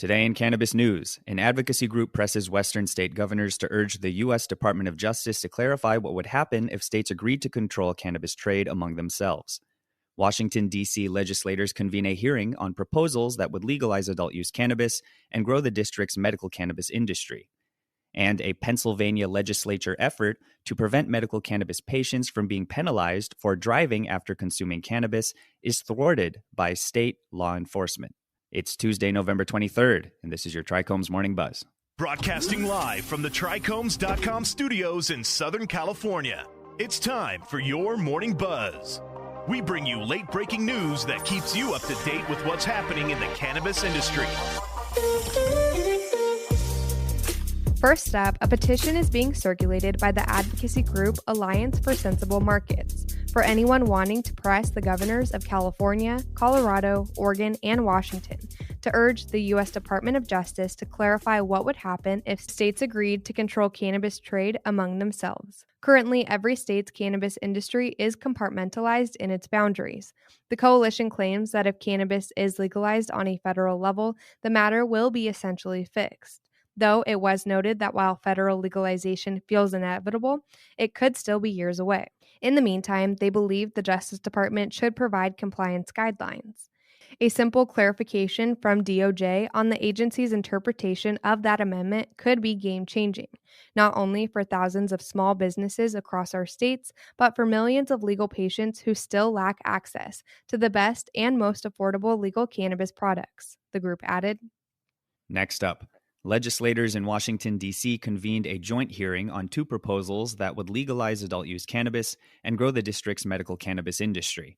Today in Cannabis News, an advocacy group presses Western state governors to urge the U.S. Department of Justice to clarify what would happen if states agreed to control cannabis trade among themselves. Washington, D.C. legislators convene a hearing on proposals that would legalize adult-use cannabis and grow the district's medical cannabis industry. And a Pennsylvania Legislature effort to prevent medical cannabis patients from being penalized for driving after consuming cannabis is thwarted by state law enforcement. It's Tuesday, November 23rd, and this is your Trichomes Morning Buzz. Broadcasting live from the Trichomes.com studios in Southern California, it's time for your Morning Buzz. We bring you late-breaking news that keeps you up to date with what's happening in the cannabis industry. First up, a petition is being circulated by the advocacy group Alliance for Sensible Markets for anyone wanting to press the governors of California, Colorado, Oregon, and Washington to urge the U.S. Department of Justice to clarify what would happen if states agreed to control cannabis trade among themselves. Currently, every state's cannabis industry is compartmentalized in its boundaries. The coalition claims that if cannabis is legalized on a federal level, the matter will be essentially fixed. Though it was noted that while federal legalization feels inevitable, it could still be years away. In the meantime, they believe the Justice Department should provide compliance guidelines. A simple clarification from DOJ on the agency's interpretation of that amendment could be game-changing, not only for thousands of small businesses across our states, but for millions of legal patients who still lack access to the best and most affordable legal cannabis products, the group added. Next up, legislators in Washington, D.C. convened a joint hearing on two proposals that would legalize adult-use cannabis and grow the district's medical cannabis industry.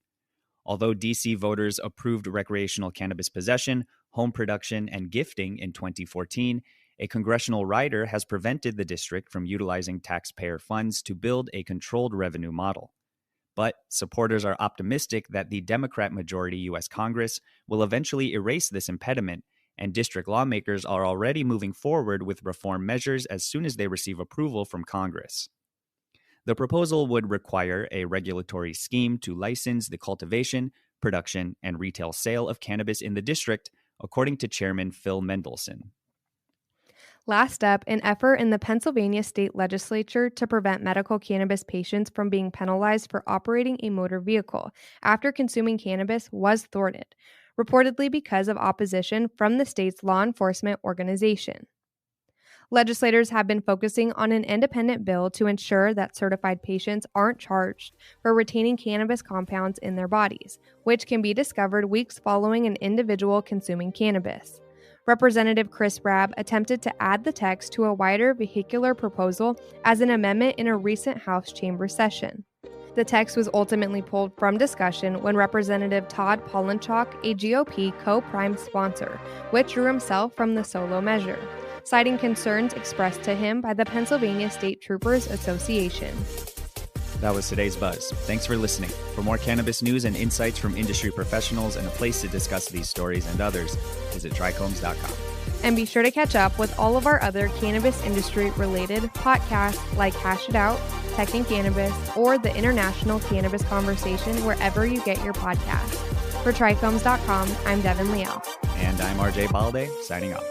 Although D.C. voters approved recreational cannabis possession, home production, and gifting in 2014, a congressional rider has prevented the district from utilizing taxpayer funds to build a controlled revenue model. But supporters are optimistic that the Democrat-majority U.S. Congress will eventually erase this impediment, and district lawmakers are already moving forward with reform measures as soon as they receive approval from Congress. The proposal would require a regulatory scheme to license the cultivation, production, and retail sale of cannabis in the district, according to Chairman Phil Mendelson. Last up, an effort in the Pennsylvania State Legislature to prevent medical cannabis patients from being penalized for operating a motor vehicle after consuming cannabis was thwarted, reportedly because of opposition from the state's law enforcement organization. Legislators have been focusing on an independent bill to ensure that certified patients aren't charged for retaining cannabis compounds in their bodies, which can be discovered weeks following an individual consuming cannabis. Representative Chris Rabb attempted to add the text to a wider vehicular proposal as an amendment in a recent House chamber session. The text was ultimately pulled from discussion when Representative Todd Polinchok, a GOP co-prime sponsor, withdrew himself from the solo measure, citing concerns expressed to him by the Pennsylvania State Troopers Association. That was today's Buzz. Thanks for listening. For more cannabis news and insights from industry professionals and a place to discuss these stories and others, visit trichomes.com. And be sure to catch up with all of our other cannabis industry-related podcasts like Hash It Out, Tech and Cannabis, or the International Cannabis Conversation wherever you get your podcasts. For Trichomes.com, I'm Devin Liao. And I'm RJ Balde, signing off.